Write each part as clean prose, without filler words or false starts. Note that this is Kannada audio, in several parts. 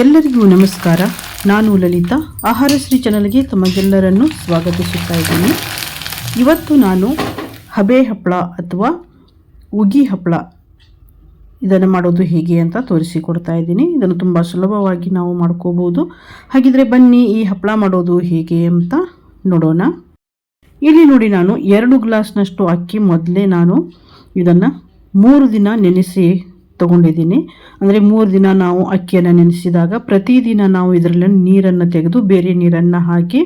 ಎಲ್ಲರಿಗೂ ನಮಸ್ಕಾರ. ನಾನು ಲಲಿತಾ. ಆಹಾರಶ್ರೀ ಚಾನಲ್ಗೆ ತಮಗೆಲ್ಲರನ್ನು ಸ್ವಾಗತಿಸುತ್ತಾ ಇದ್ದೀನಿ. ಇವತ್ತು ನಾನು ಹಬೆ ಹಪ್ಪಳ ಅಥವಾ ಉಗಿ ಹಪ್ಪಳ ಇದನ್ನು ಮಾಡೋದು ಹೇಗೆ ಅಂತ ತೋರಿಸಿಕೊಡ್ತಾ ಇದ್ದೀನಿ. ಇದನ್ನು ತುಂಬ ಸುಲಭವಾಗಿ ನಾವು ಮಾಡ್ಕೋಬೋದು. ಹಾಗಿದ್ರೆ ಬನ್ನಿ ಈ ಹಪ್ಪಳ ಮಾಡೋದು ಹೇಗೆ ಅಂತ ನೋಡೋಣ. ಇಲ್ಲಿ ನೋಡಿ, ನಾನು 2 ಗ್ಲಾಸ್ನಷ್ಟು ಅಕ್ಕಿ ಮೊದಲೇ ನಾನು ಇದನ್ನು 3 ದಿನ ನೆನೆಸಿ ತಗೊಂಡಿದ್ದೀನಿ. ಅಂದರೆ 3 ದಿನ ನಾವು ಅಕ್ಕಿಯನ್ನು ನೆನೆಸಿದಾಗ ಪ್ರತಿದಿನ ನಾವು ಇದರಲ್ಲಿ ನೀರನ್ನು ತೆಗೆದು ಬೇರೆ ನೀರನ್ನು ಹಾಕಿ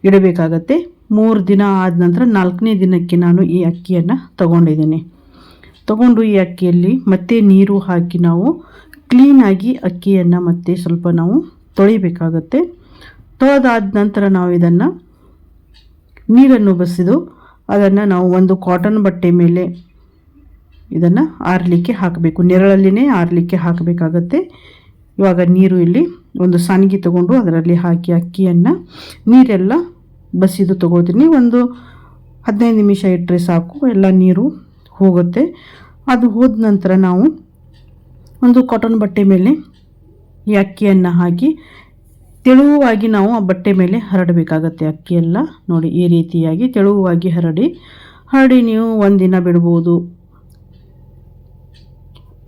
ಇಡಬೇಕಾಗತ್ತೆ. 3 ದಿನ ಆದ ನಂತರ 4ನೇ ದಿನಕ್ಕೆ ನಾನು ಈ ಅಕ್ಕಿಯನ್ನು ತಗೊಂಡು ಈ ಅಕ್ಕಿಯಲ್ಲಿ ಮತ್ತೆ ನೀರು ಹಾಕಿ ನಾವು ಕ್ಲೀನಾಗಿ ಅಕ್ಕಿಯನ್ನು ಮತ್ತೆ ಸ್ವಲ್ಪ ನಾವು ತೊಳಿಬೇಕಾಗತ್ತೆ. ತೊಳೆದಾದ ನಂತರ ನಾವು ಇದನ್ನು ನೀರನ್ನು ಬಸಿದು ಅದನ್ನು ನಾವು ಒಂದು ಕಾಟನ್ ಬಟ್ಟೆ ಮೇಲೆ ಇದನ್ನು ಆರಲಿಕ್ಕೆ ಹಾಕಬೇಕು. ನೆರಳಲ್ಲಿನೇ ಆರಲಿಕ್ಕೆ ಹಾಕಬೇಕಾಗತ್ತೆ. ಇವಾಗ ನೀರು ಇಲ್ಲಿ ಒಂದು ಸಾನಿಗೆ ತಗೊಂಡು ಅದರಲ್ಲಿ ಹಾಕಿ ಅಕ್ಕಿಯನ್ನು ನೀರೆಲ್ಲ ಬಸಿದು ತಗೊಳ್ತೀನಿ. ಒಂದು 15 ನಿಮಿಷ ಇಟ್ಟರೆ ಸಾಕು, ಎಲ್ಲ ನೀರು ಹೋಗುತ್ತೆ. ಅದು ಹೋದ ನಂತರ ನಾವು ಒಂದು ಕಾಟನ್ ಬಟ್ಟೆ ಮೇಲೆ ಈ ಅಕ್ಕಿಯನ್ನು ಹಾಕಿ ತೆಳುವಾಗಿ ನಾವು ಆ ಬಟ್ಟೆ ಮೇಲೆ ಹರಡಬೇಕಾಗತ್ತೆ. ಅಕ್ಕಿಯೆಲ್ಲ ನೋಡಿ ಈ ರೀತಿಯಾಗಿ ತೆಳುವಾಗಿ ಹರಡಿ ನೀವು ಒಂದಿನ ಬಿಡ್ಬೋದು.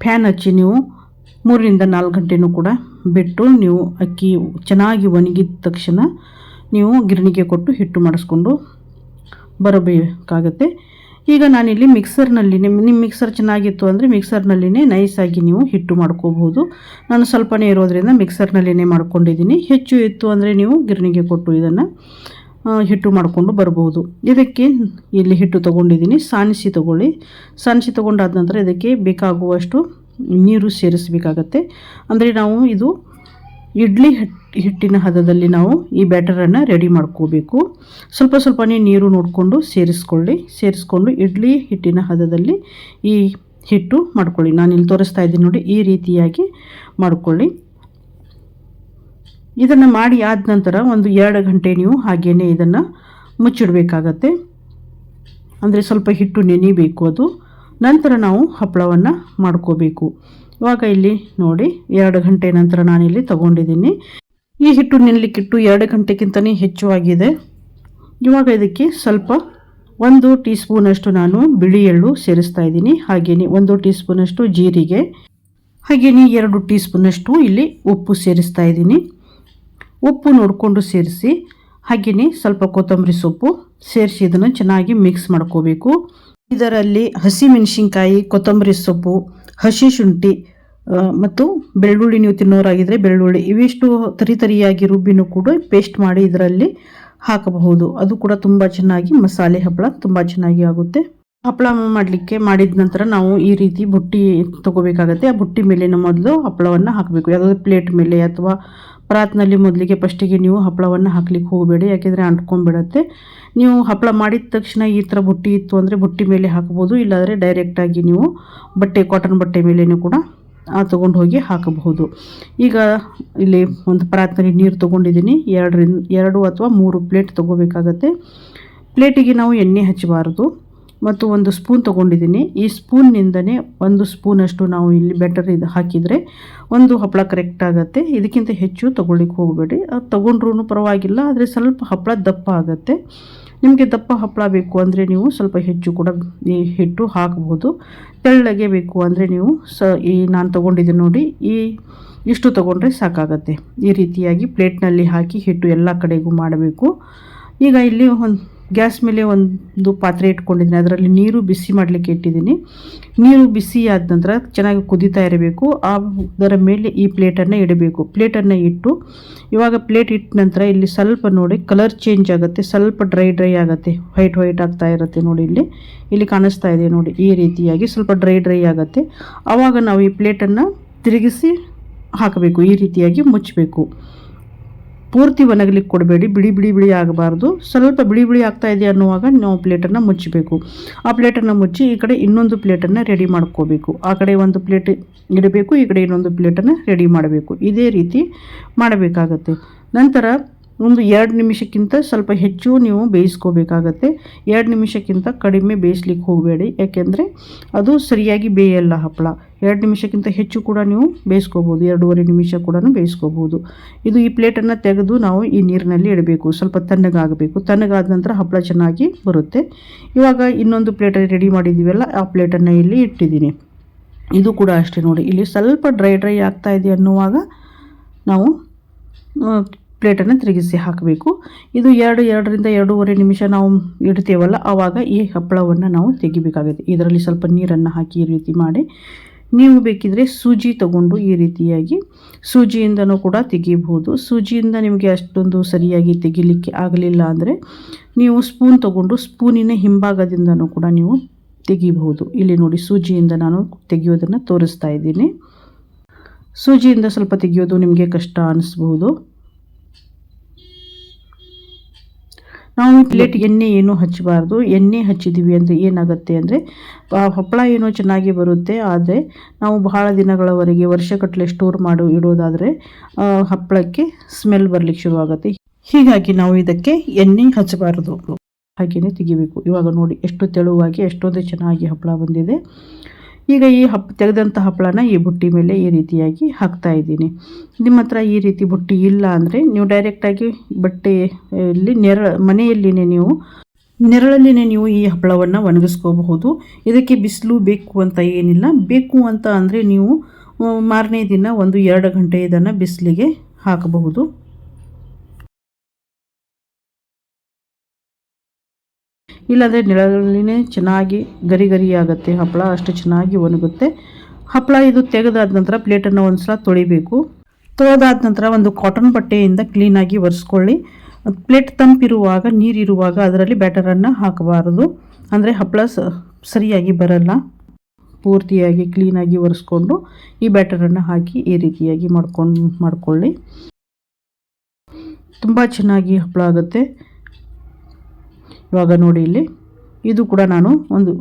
ಫ್ಯಾನ್ ಹಚ್ಚಿ ನೀವು 3 ರಿಂದ 4 ಗಂಟೆನೂ ಕೂಡ ಬಿಟ್ಟು ನೀವು ಅಕ್ಕಿ ಚೆನ್ನಾಗಿ ಒಣಗಿದ ತಕ್ಷಣ ನೀವು ಗಿರಣಿಗೆ ಕೊಟ್ಟು ಹಿಟ್ಟು ಮಾಡಿಸ್ಕೊಂಡು ಬರಬೇಕಾಗತ್ತೆ. ಈಗ ನಾನಿಲ್ಲಿ ಮಿಕ್ಸರ್ನಲ್ಲಿನೇ, ನಿಮ್ಮ ಮಿಕ್ಸರ್ ಚೆನ್ನಾಗಿತ್ತು ಅಂದರೆ ಮಿಕ್ಸರ್ನಲ್ಲಿನೇ ನೈಸಾಗಿ ನೀವು ಹಿಟ್ಟು ಮಾಡ್ಕೋಬೋದು. ನಾನು ಸ್ವಲ್ಪನೇ ಇರೋದರಿಂದ ಮಿಕ್ಸರ್ನಲ್ಲಿನೇ ಮಾಡ್ಕೊಂಡಿದ್ದೀನಿ. ಹೆಚ್ಚು ಇತ್ತು ಅಂದರೆ ನೀವು ಗಿರಣಿಗೆ ಕೊಟ್ಟು ಇದನ್ನು ಹಿಟ್ಟು ಮಾಡಿಕೊಂಡು ಬರ್ಬೋದು. ಇದಕ್ಕೆ ಇಲ್ಲಿ ಹಿಟ್ಟು ತೊಗೊಂಡಿದ್ದೀನಿ. ಸಾಣಿಸಿ ತೊಗೊಂಡಾದ ನಂತರ ಇದಕ್ಕೆ ಬೇಕಾಗುವಷ್ಟು ನೀರು ಸೇರಿಸಬೇಕಾಗತ್ತೆ. ಅಂದರೆ ನಾವು ಇದು ಇಡ್ಲಿ ಹಿಟ್ಟಿನ ಹದದಲ್ಲಿ ನಾವು ಈ ಬ್ಯಾಟರನ್ನು ರೆಡಿ ಮಾಡ್ಕೋಬೇಕು. ಸ್ವಲ್ಪನೇ ನೀರು ನೋಡಿಕೊಂಡು ಸೇರಿಸ್ಕೊಂಡು ಇಡ್ಲಿ ಹಿಟ್ಟಿನ ಹದದಲ್ಲಿ ಈ ಹಿಟ್ಟು ಮಾಡ್ಕೊಳ್ಳಿ. ನಾನಿಲ್ಲಿ ತೋರಿಸ್ತಾ ಇದ್ದೀನಿ ನೋಡಿ, ಈ ರೀತಿಯಾಗಿ ಮಾಡ್ಕೊಳ್ಳಿ. ಇದನ್ನು ಮಾಡಿ ಆದ ನಂತರ ಒಂದು 2 ಗಂಟೆ ನೀವು ಹಾಗೇ ಇದನ್ನು ಮುಚ್ಚಿಡಬೇಕಾಗತ್ತೆ. ಅಂದರೆ ಸ್ವಲ್ಪ ಹಿಟ್ಟು ನೆನಿಬೇಕು. ಅದು ನಂತರ ನಾವು ಹಪ್ಪಳವನ್ನು ಮಾಡ್ಕೋಬೇಕು. ಇವಾಗ ಇಲ್ಲಿ ನೋಡಿ 2 ಗಂಟೆ ನಂತರ ನಾನಿಲ್ಲಿ ತಗೊಂಡಿದ್ದೀನಿ. ಈ ಹಿಟ್ಟು ನೆನಲಿಕ್ಕಿಟ್ಟು 2 ಗಂಟೆಗಿಂತಲೇ ಹೆಚ್ಚು ಆಗಿದೆ. ಇವಾಗ ಇದಕ್ಕೆ ಸ್ವಲ್ಪ 1 ಟೀ ಸ್ಪೂನಷ್ಟು ನಾನು ಬಿಳಿ ಎಳ್ಳು ಸೇರಿಸ್ತಾ ಇದ್ದೀನಿ. ಹಾಗೆಯೇ 1 ಟೀ ಸ್ಪೂನಷ್ಟು ಜೀರಿಗೆ, ಹಾಗೆಯೇ 2 ಟೀ ಸ್ಪೂನಷ್ಟು ಇಲ್ಲಿ ಉಪ್ಪು ಸೇರಿಸ್ತಾ ಇದ್ದೀನಿ. ಉಪ್ಪು ನೋಡಿಕೊಂಡು ಸೇರಿಸಿ, ಹಾಗೆಯೇ ಸ್ವಲ್ಪ ಕೊತ್ತಂಬರಿ ಸೊಪ್ಪು ಸೇರಿಸಿ ಇದನ್ನು ಚೆನ್ನಾಗಿ ಮಿಕ್ಸ್ ಮಾಡ್ಕೋಬೇಕು. ಇದರಲ್ಲಿ ಹಸಿಮೆಣಸಿನ್ಕಾಯಿ, ಕೊತ್ತಂಬರಿ ಸೊಪ್ಪು, ಹಸಿ ಶುಂಠಿ ಮತ್ತು ಬೆಳ್ಳುಳ್ಳಿ, ನೀವು ತಿನ್ನೋರಾಗಿದ್ದರೆ ಬೆಳ್ಳುಳ್ಳಿ, ಇವಿಷ್ಟು ತರಿಯಾಗಿ ರುಬ್ಬಿನೂ ಕೂಡ ಪೇಸ್ಟ್ ಮಾಡಿ ಇದರಲ್ಲಿ ಹಾಕಬಹುದು. ಅದು ಕೂಡ ತುಂಬ ಚೆನ್ನಾಗಿ ಮಸಾಲೆ ಹಪ್ಪಳ ತುಂಬ ಚೆನ್ನಾಗಿ ಆಗುತ್ತೆ. ಹಪ್ಪಳ ಮಾಡಿದ ನಂತರ ನಾವು ಈ ರೀತಿ ಬುಟ್ಟಿ ತಗೋಬೇಕಾಗತ್ತೆ. ಆ ಬುಟ್ಟಿ ಮೇಲೆ ಮೊದಲು ಹಪ್ಪಳವನ್ನು ಹಾಕಬೇಕು. ಯಾವುದಾದ್ರು ಪ್ಲೇಟ್ ಮೇಲೆ ಅಥವಾ ಪರಾತ್ನಲ್ಲಿ ಮೊದಲಿಗೆ ಫಸ್ಟಿಗೆ ನೀವು ಹಪ್ಪಳವನ್ನು ಹಾಕ್ಲಿಕ್ಕೆ ಹೋಗಬೇಡಿ, ಯಾಕೆಂದರೆ ಅಂಟ್ಕೊಂಡ್ಬಿಡತ್ತೆ. ನೀವು ಹಪ್ಪಳ ಮಾಡಿದ ತಕ್ಷಣ ಈ ಥರ ಬುಟ್ಟಿ ಇತ್ತು ಅಂದರೆ ಬುಟ್ಟಿ ಮೇಲೆ ಹಾಕ್ಬೋದು. ಇಲ್ಲಾಂದರೆ ಡೈರೆಕ್ಟಾಗಿ ನೀವು ಕಾಟನ್ ಬಟ್ಟೆ ಮೇಲೇನೂ ಕೂಡ ತೊಗೊಂಡು ಹೋಗಿ ಹಾಕಬಹುದು. ಈಗ ಇಲ್ಲಿ ಒಂದು ಪರಾತ್ನಲ್ಲಿ ನೀರು ತೊಗೊಂಡಿದ್ದೀನಿ. 2 ಅಥವಾ 3 ಪ್ಲೇಟ್ ತೊಗೋಬೇಕಾಗತ್ತೆ. ಪ್ಲೇಟಿಗೆ ನಾವು ಎಣ್ಣೆ ಹಚ್ಚಬಾರ್ದು. ಮತ್ತು 1 ಸ್ಪೂನ್ ತೊಗೊಂಡಿದ್ದೀನಿ. ಈ ಸ್ಪೂನ್ನಿಂದನೇ 1 ಸ್ಪೂನಷ್ಟು ನಾವು ಇಲ್ಲಿ ಬ್ಯಾಟರ್ ಹಾಕಿದರೆ ಒಂದು ಹಪ್ಪಳ ಕರೆಕ್ಟ್ ಆಗುತ್ತೆ. ಇದಕ್ಕಿಂತ ಹೆಚ್ಚು ತೊಗೊಳ್ಳಿಕ್ಕೆ ಹೋಗಬೇಡಿ. ಅದು ತೊಗೊಂಡ್ರೂ ಪರವಾಗಿಲ್ಲ, ಆದರೆ ಸ್ವಲ್ಪ ಹಪ್ಪಳ ದಪ್ಪ ಆಗುತ್ತೆ. ನಿಮಗೆ ದಪ್ಪ ಹಪ್ಪಳ ಬೇಕು ಅಂದರೆ ನೀವು ಸ್ವಲ್ಪ ಹೆಚ್ಚು ಕೂಡ ಈ ಹಿಟ್ಟು ಹಾಕ್ಬೋದು. ತೆಳ್ಳಗೆ ಬೇಕು ಅಂದರೆ ನೀವು ನಾನು ತೊಗೊಂಡಿದ್ದೀನಿ ನೋಡಿ, ಇಷ್ಟು ತೊಗೊಂಡ್ರೆ ಸಾಕಾಗತ್ತೆ. ಈ ರೀತಿಯಾಗಿ ಪ್ಲೇಟ್ನಲ್ಲಿ ಹಾಕಿ ಹಿಟ್ಟು ಎಲ್ಲ ಕಡೆಗೂ ಮಾಡಬೇಕು. ಈಗ ಇಲ್ಲಿ ಗ್ಯಾಸ್ ಮೇಲೆ ಒಂದು ಪಾತ್ರೆ ಇಟ್ಕೊಂಡಿದ್ದೀನಿ. ಅದರಲ್ಲಿ ನೀರು ಬಿಸಿ ಮಾಡಲಿಕ್ಕೆ ಇಟ್ಟಿದ್ದೀನಿ. ನೀರು ಬಿಸಿ ಆದ ನಂತರ ಚೆನ್ನಾಗಿ ಕುದೀತಾ ಇರಬೇಕು. ಅದರ ಮೇಲೆ ಈ ಪ್ಲೇಟನ್ನು ಇಡಬೇಕು. ಪ್ಲೇಟನ್ನು ಇಟ್ಟು ಇವಾಗ ಪ್ಲೇಟ್ ಇಟ್ಟ ನಂತರ ಇಲ್ಲಿ ಸ್ವಲ್ಪ ನೋಡಿ ಕಲರ್ ಚೇಂಜ್ ಆಗುತ್ತೆ. ಸ್ವಲ್ಪ ಡ್ರೈ ಆಗುತ್ತೆ, ವೈಟ್ ಆಗ್ತಾ ಇರುತ್ತೆ ನೋಡಿ. ಇಲ್ಲಿ ಕಾಣಿಸ್ತಾ ಇದೆ ನೋಡಿ, ಈ ರೀತಿಯಾಗಿ ಸ್ವಲ್ಪ ಡ್ರೈ ಆಗುತ್ತೆ. ಆವಾಗ ನಾವು ಈ ಪ್ಲೇಟನ್ನು ತಿರುಗಿಸಿ ಹಾಕಬೇಕು. ಈ ರೀತಿಯಾಗಿ ಮುಚ್ಚಬೇಕು. ಪೂರ್ತಿ ಒಣಗಲಿಕ್ಕೆ ಕೊಡಬೇಡಿ, ಬಿಳಿ ಆಗಬಾರ್ದು. ಸ್ವಲ್ಪ ಬಿಳಿ ಆಗ್ತಾ ಇದೆ ಅನ್ನುವಾಗ ನಾವು ಪ್ಲೇಟನ್ನು ಮುಚ್ಚಬೇಕು. ಆ ಪ್ಲೇಟನ್ನು ಮುಚ್ಚಿ ಈ ಕಡೆ ಇನ್ನೊಂದು ಪ್ಲೇಟನ್ನು ರೆಡಿ ಮಾಡ್ಕೋಬೇಕು. ಆ ಕಡೆ ಒಂದು ಪ್ಲೇಟ್ ಇಡಬೇಕು, ಈ ಕಡೆ ಇನ್ನೊಂದು ಪ್ಲೇಟನ್ನು ರೆಡಿ ಮಾಡಬೇಕು. ಇದೇ ರೀತಿ ಮಾಡಬೇಕಾಗತ್ತೆ. ನಂತರ ಒಂದು 2 ನಿಮಿಷಕ್ಕಿಂತ ಸ್ವಲ್ಪ ಹೆಚ್ಚು ನೀವು ಬೇಯಿಸ್ಕೋಬೇಕಾಗತ್ತೆ. 2 ನಿಮಿಷಕ್ಕಿಂತ ಕಡಿಮೆ ಬೇಯಿಸ್ಲಿಕ್ಕೆ ಹೋಗಬೇಡಿ, ಯಾಕೆಂದರೆ ಅದು ಸರಿಯಾಗಿ ಬೇಯಲ್ಲ ಹಪ್ಪಳ. 2 ನಿಮಿಷಕ್ಕಿಂತ ಹೆಚ್ಚು ಕೂಡ ನೀವು ಬೇಯಿಸ್ಕೋಬೋದು, 2.5 ನಿಮಿಷ ಕೂಡ ಬೇಯಿಸ್ಕೋಬೋದು. ಇದು ಈ ಪ್ಲೇಟನ್ನು ತೆಗೆದು ನಾವು ಈ ನೀರಿನಲ್ಲಿ ಇಡಬೇಕು, ಸ್ವಲ್ಪ ತಣ್ಣಗಾಗಬೇಕು. ತಣ್ಣಗಾದ ನಂತರ ಹಪ್ಪಳ ಚೆನ್ನಾಗಿ ಬರುತ್ತೆ. ಇವಾಗ ಇನ್ನೊಂದು ಪ್ಲೇಟಲ್ಲಿ ರೆಡಿ ಮಾಡಿದ್ದೀವಲ್ಲ, ಆ ಪ್ಲೇಟನ್ನು ಇಲ್ಲಿ ಇಟ್ಟಿದ್ದೀನಿ. ಇದು ಕೂಡ ಅಷ್ಟೇ ನೋಡಿ, ಇಲ್ಲಿ ಸ್ವಲ್ಪ ಡ್ರೈ ಆಗ್ತಾ ಇದೆ ಅನ್ನುವಾಗ ನಾವು ಪ್ಲೇಟನ್ನು ತಿರುಗಿಸಿ ಹಾಕಬೇಕು. ಇದು 2ರಿಂದ 2.5 ನಿಮಿಷ ನಾವು ಇಡ್ತೇವಲ್ಲ, ಆವಾಗ ಈ ಹಪ್ಪಳವನ್ನು ನಾವು ತೆಗಿಬೇಕಾಗುತ್ತೆ. ಇದರಲ್ಲಿ ಸ್ವಲ್ಪ ನೀರನ್ನು ಹಾಕಿ ಈ ರೀತಿ ಮಾಡಿ, ನೀವು ಬೇಕಿದ್ರೆ ಸೂಜಿ ತಗೊಂಡು ಈ ರೀತಿಯಾಗಿ ಸೂಜಿಯಿಂದನೂ ಕೂಡ ತೆಗಿಬಹುದು. ಸೂಜಿಯಿಂದ ನಿಮಗೆ ಅಷ್ಟೊಂದು ಸರಿಯಾಗಿ ತೆಗಿಲಿಕ್ಕೆ ಆಗಲಿಲ್ಲ ಅಂದರೆ ನೀವು ಸ್ಪೂನ್ ತಗೊಂಡು ಸ್ಪೂನಿನ ಹಿಂಭಾಗದಿಂದನೂ ಕೂಡ ನೀವು ತೆಗಿಬಹುದು. ಇಲ್ಲಿ ನೋಡಿ, ಸೂಜಿಯಿಂದ ನಾನು ತೆಗೆಯೋದನ್ನು ತೋರಿಸ್ತಾ ಇದ್ದೀನಿ. ಸೂಜಿಯಿಂದ ಸ್ವಲ್ಪ ತೆಗೆಯೋದು ನಿಮಗೆ ಕಷ್ಟ ಅನ್ನಿಸ್ಬಹುದು. ನಾವು ಪ್ಲೇಟ್ ಎಣ್ಣೆ ಏನೂ ಹಚ್ಚಬಾರ್ದು. ಎಣ್ಣೆ ಹಚ್ಚಿದ್ದೀವಿ ಅಂದರೆ ಏನಾಗುತ್ತೆ ಅಂದರೆ ಹಪ್ಪಳ ಏನೋ ಚೆನ್ನಾಗಿ ಬರುತ್ತೆ, ಆದರೆ ನಾವು ಬಹಳ ದಿನಗಳವರೆಗೆ ವರ್ಷಗಟ್ಟಲೆ ಸ್ಟೋರ್ ಮಾಡಿ ಇಡೋದಾದರೆ ಹಪ್ಪಳಕ್ಕೆ ಸ್ಮೆಲ್ ಬರಲಿಕ್ಕೆ ಶುರುವಾಗುತ್ತೆ. ಹೀಗಾಗಿ ನಾವು ಇದಕ್ಕೆ ಎಣ್ಣೆ ಹಚ್ಚಬಾರ್ದು, ಹಾಗೆಯೇ ತೆಗಿಬೇಕು. ಇವಾಗ ನೋಡಿ ಎಷ್ಟು ತೆಳುವಾಗಿ ಎಷ್ಟೊಂದು ಚೆನ್ನಾಗಿ ಹಪ್ಪಳ ಬಂದಿದೆ. ಈಗ ಈ ತೆಗೆದಂಥ ಹಪ್ಪಳನ ಈ ಬುಟ್ಟಿ ಮೇಲೆ ಈ ರೀತಿಯಾಗಿ ಹಾಕ್ತಾ ಇದ್ದೀನಿ. ನಿಮ್ಮ ಹತ್ರ ಈ ರೀತಿ ಬುಟ್ಟಿ ಇಲ್ಲ ಅಂದರೆ ನೀವು ಡೈರೆಕ್ಟಾಗಿ ಬಟ್ಟೆಯಲ್ಲಿ ಮನೆಯಲ್ಲಿನೇ ನೆರಳಲ್ಲಿನೇ ಈ ಹಪ್ಪಳವನ್ನು ಒಣಗಿಸ್ಕೋಬಹುದು. ಇದಕ್ಕೆ ಬಿಸಿಲು ಬೇಕು ಅಂತ ಏನಿಲ್ಲ. ಬೇಕು ಅಂತ ಅಂದರೆ ನೀವು ಮಾರನೇ ದಿನ 1-2 ಗಂಟೆ ಇದನ್ನು ಬಿಸಿಲಿಗೆ ಹಾಕಬಹುದು. ಇಲ್ಲಾಂದರೆ ನೆರಳಲ್ಲಿನೇ ಚೆನ್ನಾಗಿ ಗರಿ ಆಗುತ್ತೆ ಹಪ್ಪಳ, ಅಷ್ಟು ಚೆನ್ನಾಗಿ ಒಣಗುತ್ತೆ ಹಪ್ಪಳ. ಇದು ತೆಗೆದಾದ ನಂತರ ಪ್ಲೇಟನ್ನು ಒಂದು ಸಲ ತೊಳಿಬೇಕು. ತೊಳೆದಾದ ನಂತರ ಒಂದು ಕಾಟನ್ ಬಟ್ಟೆಯಿಂದ ಕ್ಲೀನಾಗಿ ಒರೆಸ್ಕೊಳ್ಳಿ. ಪ್ಲೇಟ್ ತಂಪಿರುವಾಗ, ನೀರಿರುವಾಗ ಅದರಲ್ಲಿ ಬ್ಯಾಟರನ್ನು ಹಾಕಬಾರದು, ಅಂದರೆ ಹಪ್ಪಳ ಸರಿಯಾಗಿ ಬರಲ್ಲ. ಪೂರ್ತಿಯಾಗಿ ಕ್ಲೀನಾಗಿ ಒರೆಸ್ಕೊಂಡು ಈ ಬ್ಯಾಟರನ್ನು ಹಾಕಿ ಈ ರೀತಿಯಾಗಿ ಮಾಡ್ಕೊಳ್ಳಿ. ತುಂಬ ಚೆನ್ನಾಗಿ ಹಪ್ಪಳ ಆಗುತ್ತೆ. ಇವಾಗ ನೋಡಿ, ಇಲ್ಲಿ ಇದು ಕೂಡ ನಾನು ಒಂದು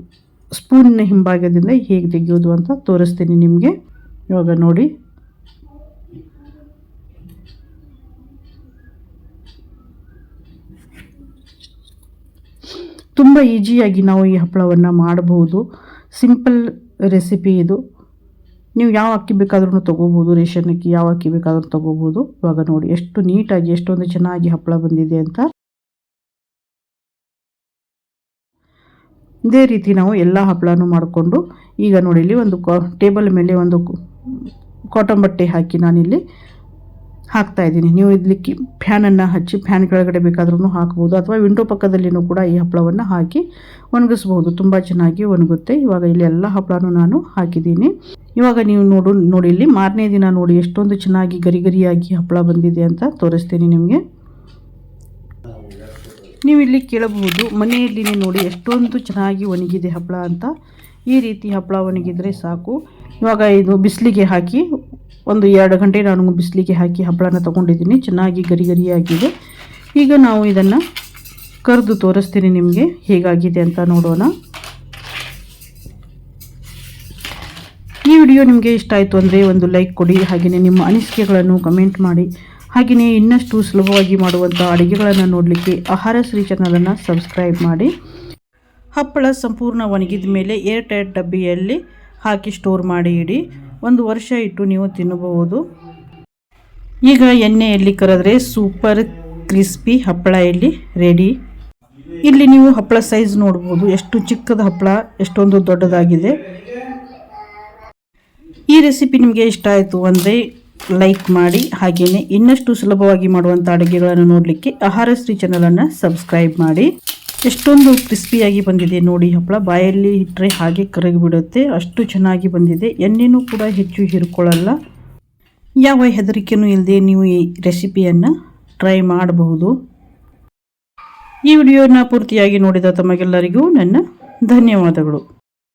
ಸ್ಪೂನಿನ ಹಿಂಭಾಗದಿಂದ ಹೇಗೆ ತೆಗೆಯೋದು ಅಂತ ತೋರಿಸ್ತೀನಿ ನಿಮಗೆ. ಇವಾಗ ನೋಡಿ, ತುಂಬ ಈಸಿಯಾಗಿ ನಾವು ಈ ಹಪ್ಪಳವನ್ನು ಮಾಡಬಹುದು. ಸಿಂಪಲ್ ರೆಸಿಪಿ ಇದು. ನೀವು ಯಾವ ಅಕ್ಕಿ ಬೇಕಾದ್ರೂ ತೊಗೋಬೋದು, ರೇಷನ್ ಅಕ್ಕಿ ಯಾವ ಅಕ್ಕಿ ಬೇಕಾದ್ರೂ ತೊಗೋಬೋದು. ಇವಾಗ ನೋಡಿ ಎಷ್ಟು ನೀಟಾಗಿ ಎಷ್ಟೊಂದು ಚೆನ್ನಾಗಿ ಹಪ್ಪಳ ಬಂದಿದೆ ಅಂತ. ಇದೇ ರೀತಿ ನಾವು ಎಲ್ಲ ಹಪ್ಪಳನೂ ಮಾಡಿಕೊಂಡು, ಈಗ ನೋಡಿ ಇಲ್ಲಿ ಒಂದು ಟೇಬಲ್ ಮೇಲೆ ಒಂದು ಕಾಟನ್ ಬಟ್ಟೆ ಹಾಕಿ ನಾನಿಲ್ಲಿ ಹಾಕ್ತಾ ಇದ್ದೀನಿ. ನೀವು ಇದಕ್ಕೆ ಫ್ಯಾನನ್ನು ಹಚ್ಚಿ ಫ್ಯಾನ್ ಕೆಳಗಡೆ ಬೇಕಾದ್ರೂ ಹಾಕ್ಬೋದು, ಅಥವಾ ವಿಂಡೋ ಪಕ್ಕದಲ್ಲಿನೂ ಕೂಡ ಈ ಹಪ್ಪಳವನ್ನು ಹಾಕಿ ಒಣಗಿಸ್ಬೋದು. ತುಂಬ ಚೆನ್ನಾಗಿ ಒಣಗುತ್ತೆ. ಇವಾಗ ಇಲ್ಲಿ ಎಲ್ಲ ಹಪ್ಪಳನೂ ನಾನು ಹಾಕಿದ್ದೀನಿ. ಇವಾಗ ನೀವು ನೋಡಿ ಇಲ್ಲಿ ಮಾರನೇ ದಿನ ನೋಡಿ ಎಷ್ಟೊಂದು ಚೆನ್ನಾಗಿ ಗರಿಯಾಗಿ ಹಪ್ಪಳ ಬಂದಿದೆ ಅಂತ ತೋರಿಸ್ತೀನಿ ನಿಮಗೆ. ನೀವು ಇಲ್ಲಿ ಕೇಳಬಹುದು, ಮನೆಯಲ್ಲಿನೇ ನೋಡಿ ಎಷ್ಟೊಂದು ಚೆನ್ನಾಗಿ ಒಣಗಿದೆ ಹಪ್ಪಳ ಅಂತ. ಈ ರೀತಿ ಹಪ್ಪಳ ಒಣಗಿದರೆ ಸಾಕು. ಇವಾಗ ಇದು ಬಿಸಿಲಿಗೆ ಹಾಕಿ 1-2 ಗಂಟೆ ನಾನು ಬಿಸಿಲಿಗೆ ಹಾಕಿ ಹಪ್ಪಳನ ತೊಗೊಂಡಿದ್ದೀನಿ. ಚೆನ್ನಾಗಿ ಗರಿಯಾಗಿದೆ. ಈಗ ನಾವು ಇದನ್ನು ಕರೆದು ತೋರಿಸ್ತೀನಿ ನಿಮಗೆ ಹೇಗಾಗಿದೆ ಅಂತ ನೋಡೋಣ. ಈ ವಿಡಿಯೋ ನಿಮಗೆ ಇಷ್ಟ ಆಯಿತು ಅಂದರೆ ಒಂದು ಲೈಕ್ ಕೊಡಿ, ಹಾಗೆಯೇ ನಿಮ್ಮ ಅನಿಸಿಕೆಗಳನ್ನು ಕಮೆಂಟ್ ಮಾಡಿ. ಹಾಗೆಯೇ ಇನ್ನಷ್ಟು ಸುಲಭವಾಗಿ ಮಾಡುವಂಥ ಅಡುಗೆಗಳನ್ನು ನೋಡಲಿಕ್ಕೆ ಆಹಾರಶ್ರೀ ಚಾನಲನ್ನು ಸಬ್ಸ್ಕ್ರೈಬ್ ಮಾಡಿ. ಹಪ್ಪಳ ಸಂಪೂರ್ಣ ಒಣಗಿದ ಮೇಲೆ ಏರ್ ಟೈಟ್ ಡಬ್ಬಿಯಲ್ಲಿ ಹಾಕಿ ಸ್ಟೋರ್ ಮಾಡಿ ಇಡಿ. 1 ವರ್ಷ ಇಟ್ಟು ನೀವು ತಿನ್ನಬಹುದು. ಈಗ ಎಣ್ಣೆಯಲ್ಲಿ ಕರೆದ್ರೆ ಸೂಪರ್ ಕ್ರಿಸ್ಪಿ ಹಪ್ಪಳ ಇಲ್ಲಿ ರೆಡಿ. ಇಲ್ಲಿ ನೀವು ಹಪ್ಪಳ ಸೈಜ್ ನೋಡ್ಬೋದು, ಎಷ್ಟು ಚಿಕ್ಕದ ಹಪ್ಪಳ, ಎಷ್ಟೊಂದು ದೊಡ್ಡದಾಗಿದೆ. ಈ ರೆಸಿಪಿ ನಿಮಗೆ ಇಷ್ಟ ಆಯಿತು ಅಂದರೆ ಲೈಕ್ ಮಾಡಿ. ಹಾಗೆಯೇ ಇನ್ನಷ್ಟು ಸುಲಭವಾಗಿ ಮಾಡುವಂಥ ಅಡುಗೆಗಳನ್ನು ನೋಡಲಿಕ್ಕೆ ಆಹಾರಶ್ರೀ ಚಾನಲನ್ನು ಸಬ್ಸ್ಕ್ರೈಬ್ ಮಾಡಿ. ಎಷ್ಟೊಂದು ಕ್ರಿಸ್ಪಿಯಾಗಿ ಬಂದಿದೆ ನೋಡಿ ಹಪ್ಪಳ. ಬಾಯಲ್ಲಿ ಇಟ್ಟರೆ ಹಾಗೆ ಕರಗಿಬಿಡುತ್ತೆ, ಅಷ್ಟು ಚೆನ್ನಾಗಿ ಬಂದಿದೆ. ಎಣ್ಣೆನೂ ಕೂಡ ಹೆಚ್ಚು ಹೀರ್ಕೊಳ್ಳಲ್ಲ. ಯಾವ ಹೆದರಿಕೆಯೂ ಇಲ್ಲದೆ ನೀವು ಈ ರೆಸಿಪಿಯನ್ನು ಟ್ರೈ ಮಾಡಬಹುದು. ಈ ವಿಡಿಯೋನ ಪೂರ್ತಿಯಾಗಿ ನೋಡಿದ ತಮಗೆಲ್ಲರಿಗೂ ನನ್ನ ಧನ್ಯವಾದಗಳು.